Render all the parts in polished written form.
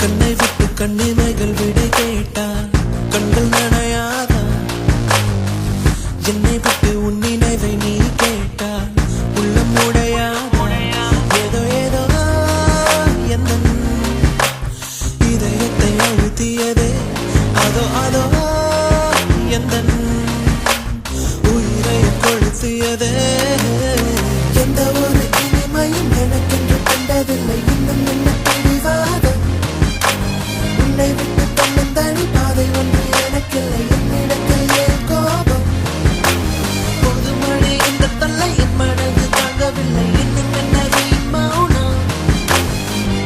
கண்ணை விட்டு கண்ணிமைகள் விடை கேட்டால் கண்கள் நனையாதா? என்னை விட்டு உன் நினைவை நீ கேட்டால் உள்ளம் உடையாதா? ஏதோ ஏதோ எந்த இதயத்தை அழுத்தியதே, அதோ அதோ எந்த உயிரை கொளுத்தியதே. எந்த ஒரு இனிமையும் எனக்கென்று கண்டதில்லை, இன்னும் என்ன பிடிவாதம்? உன்னை விட்டு தன்னும் தனி பாதை ஒன்று எனக்கில்லை, என்னிடத்தில் ஏன் கோபம்? பொது மழை இந்த தொல்லை என் மனது தாங்கவில்லை, இன்னும் என்ன வீண் மௌனம்?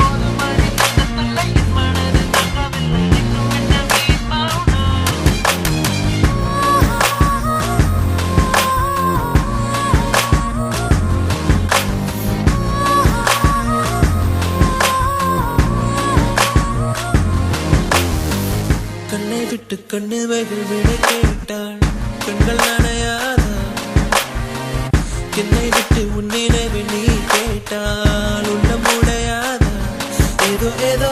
பொது மழை இந்த தொல்லை என் மனது தாங்கவில்லை, இன்னும் என்ன வீண் மௌனம்? கண்ணை விட்டு கண்ணிமைகள் விடை கேட்டாள் கண்கள் நனையாதா? என்னை விட்டு உன் நினைவை நீ கேட்டால் உள்ளம் உடையாதா? ஏதோ ஏதோ